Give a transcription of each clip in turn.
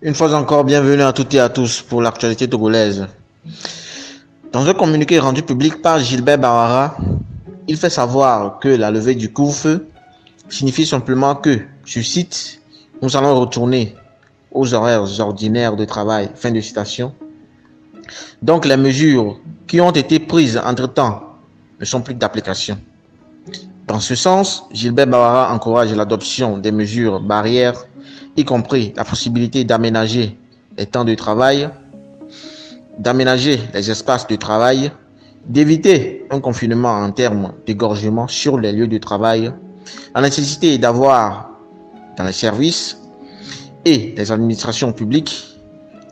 Une fois encore, bienvenue à toutes et à tous pour l'actualité togolaise. Dans un communiqué rendu public par Gilbert Bawara, il fait savoir que la levée du couvre-feu signifie simplement que, je cite, « Nous allons retourner aux horaires ordinaires de travail ». Fin de citation. Donc les mesures qui ont été prises entre-temps ne sont plus d'application. Dans ce sens, Gilbert Bawara encourage l'adoption des mesures barrières, y compris la possibilité d'aménager les temps de travail, d'aménager les espaces de travail, d'éviter un confinement en termes d'égorgement sur les lieux de travail, la nécessité d'avoir dans les services et les administrations publiques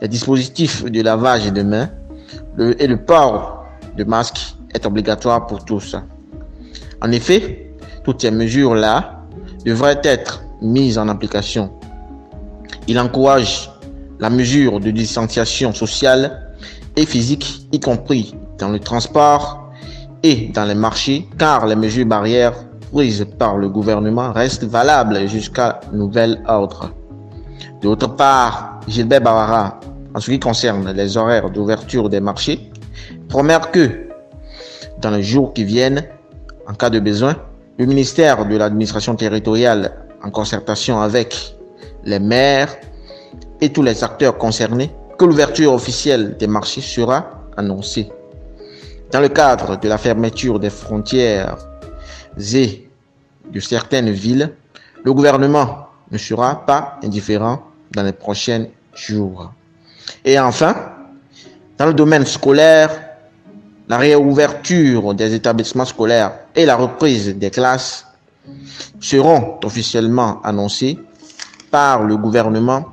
les dispositifs de lavage de mains et le port de masques est obligatoire pour tous. En effet, toutes ces mesures-là devraient être mises en application. Il encourage la mesure de distanciation sociale et physique, y compris dans le transport et dans les marchés, car les mesures barrières prises par le gouvernement restent valables jusqu'à nouvel ordre. D'autre part, Gilbert Bawara, en ce qui concerne les horaires d'ouverture des marchés, promet que dans les jours qui viennent, en cas de besoin, le ministère de l'administration territoriale, en concertation avec les maires et tous les acteurs concernés, que l'ouverture officielle des marchés sera annoncée. Dans le cadre de la fermeture des frontières et de certaines villes, le gouvernement ne sera pas indifférent dans les prochains jours. Et enfin, dans le domaine scolaire, la réouverture des établissements scolaires et la reprise des classes seront officiellement annoncées par le gouvernement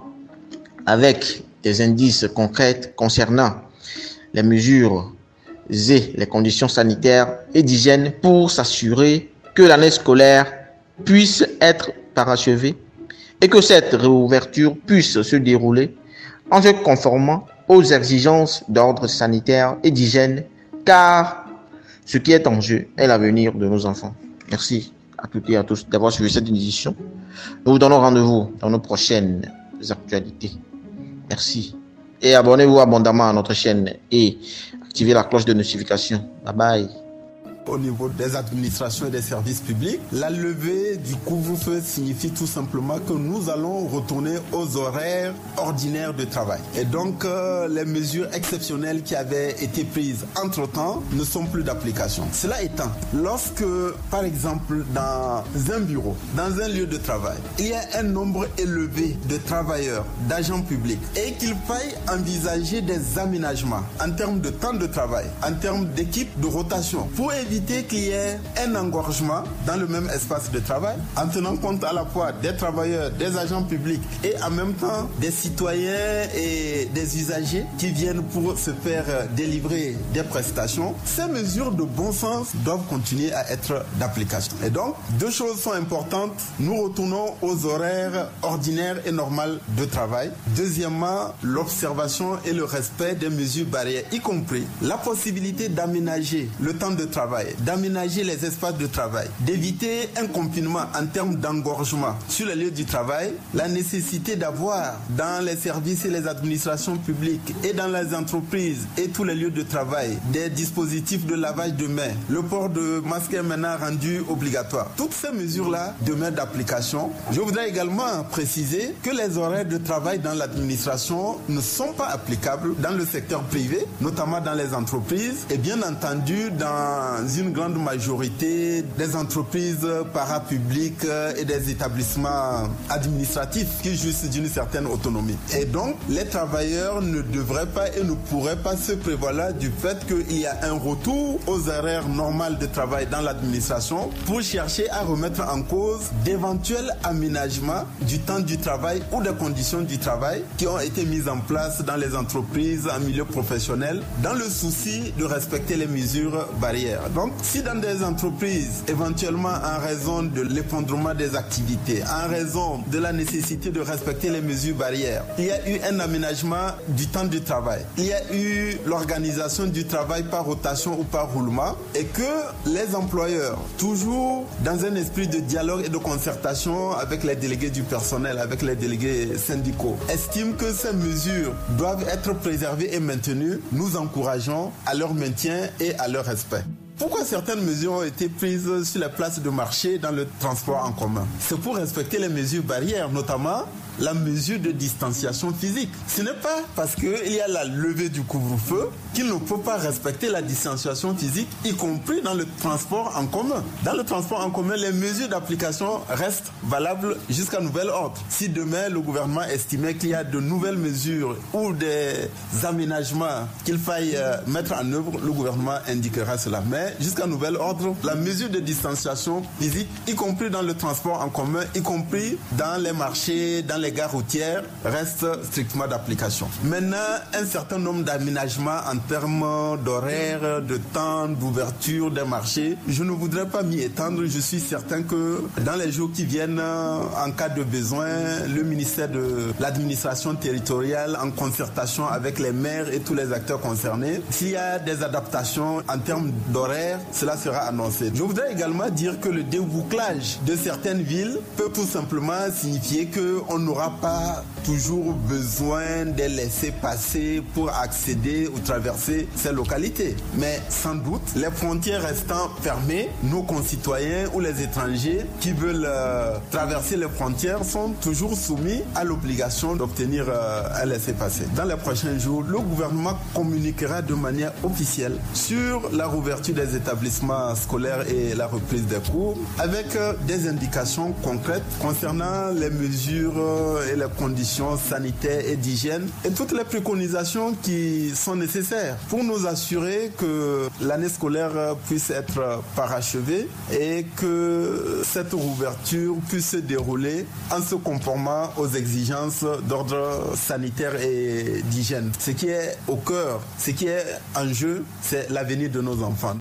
avec des indices concrets concernant les mesures et les conditions sanitaires et d'hygiène pour s'assurer que l'année scolaire puisse être parachevée et que cette réouverture puisse se dérouler en se conformant aux exigences d'ordre sanitaire et d'hygiène, car ce qui est en jeu est l'avenir de nos enfants. Merci à toutes et à tous d'avoir suivi cette édition. Nous vous donnons rendez-vous dans nos prochaines actualités. Merci. Et abonnez-vous abondamment à notre chaîne et activez la cloche de notification. Bye bye. Au niveau des administrations et des services publics, la levée du couvre-feu signifie tout simplement que nous allons retourner aux horaires ordinaires de travail. Et donc, les mesures exceptionnelles qui avaient été prises entre-temps ne sont plus d'application. Cela étant, lorsque, par exemple, dans un bureau, dans un lieu de travail, il y a un nombre élevé de travailleurs, d'agents publics, et qu'il faille envisager des aménagements en termes de temps de travail, en termes d'équipe de rotation, pour éviter qu'il y ait un engorgement dans le même espace de travail, en tenant compte à la fois des travailleurs, des agents publics et en même temps des citoyens et des usagers qui viennent pour se faire délivrer des prestations. Ces mesures de bon sens doivent continuer à être d'application. Et donc, deux choses sont importantes. Nous retournons aux horaires ordinaires et normales de travail. Deuxièmement, l'observation et le respect des mesures barrières, y compris la possibilité d'aménager le temps de travail, d'aménager les espaces de travail, d'éviter un confinement en termes d'engorgement sur les lieux du travail, la nécessité d'avoir dans les services et les administrations publiques et dans les entreprises et tous les lieux de travail des dispositifs de lavage de mains, le port de masque est maintenant rendu obligatoire. Toutes ces mesures-là demeurent d'application. Je voudrais également préciser que les horaires de travail dans l'administration ne sont pas applicables dans le secteur privé, notamment dans les entreprises et bien entendu dans une grande majorité des entreprises parapubliques et des établissements administratifs qui jouissent d'une certaine autonomie. Et donc, les travailleurs ne devraient pas et ne pourraient pas se prévaloir du fait qu'il y a un retour aux horaires normales de travail dans l'administration pour chercher à remettre en cause d'éventuels aménagements du temps du travail ou des conditions du travail qui ont été mises en place dans les entreprises en milieu professionnel dans le souci de respecter les mesures barrières. Donc, Donc, si dans des entreprises, éventuellement en raison de l'effondrement des activités, en raison de la nécessité de respecter les mesures barrières, il y a eu un aménagement du temps du travail, il y a eu l'organisation du travail par rotation ou par roulement, et que les employeurs, toujours dans un esprit de dialogue et de concertation avec les délégués du personnel, avec les délégués syndicaux, estiment que ces mesures doivent être préservées et maintenues, nous encourageons à leur maintien et à leur respect. Pourquoi certaines mesures ont été prises sur les places de marché dans le transport en commun? C'est pour respecter les mesures barrières, notamment la mesure de distanciation physique. Ce n'est pas parce qu'il y a la levée du couvre-feu qu'il ne peut pas respecter la distanciation physique, y compris dans le transport en commun. Dans le transport en commun, les mesures d'application restent valables jusqu'à nouvel ordre. Si demain le gouvernement estimait qu'il y a de nouvelles mesures ou des aménagements qu'il faille mettre en œuvre, le gouvernement indiquera cela. Mais jusqu'à nouvel ordre, la mesure de distanciation physique, y compris dans le transport en commun, y compris dans les marchés, dans les gares routières, reste strictement d'application. Maintenant, un certain nombre d'aménagements en termes d'horaire, de temps, d'ouverture des marchés, je ne voudrais pas m'y étendre. Je suis certain que dans les jours qui viennent, en cas de besoin, le ministère de l'administration territoriale, en concertation avec les maires et tous les acteurs concernés, s'il y a des adaptations en termes d'horaire, cela sera annoncé. Je voudrais également dire que le débouclage de certaines villes peut tout simplement signifier qu'on n'aura pas toujours besoin de laisser passer pour accéder ou traverser ces localités. Mais sans doute, les frontières restant fermées, nos concitoyens ou les étrangers qui veulent traverser les frontières sont toujours soumis à l'obligation d'obtenir un laissez-passer. Dans les prochains jours, le gouvernement communiquera de manière officielle sur la rouverture des établissements scolaires et la reprise des cours avec des indications concrètes concernant les mesures et les conditions sanitaires et d'hygiène et toutes les préconisations qui sont nécessaires pour nous assurer que l'année scolaire puisse être parachevée et que cette rouverture puisse se dérouler en se conformant aux exigences d'ordre sanitaire et d'hygiène. Ce qui est au cœur, ce qui est en jeu, c'est l'avenir de nos enfants.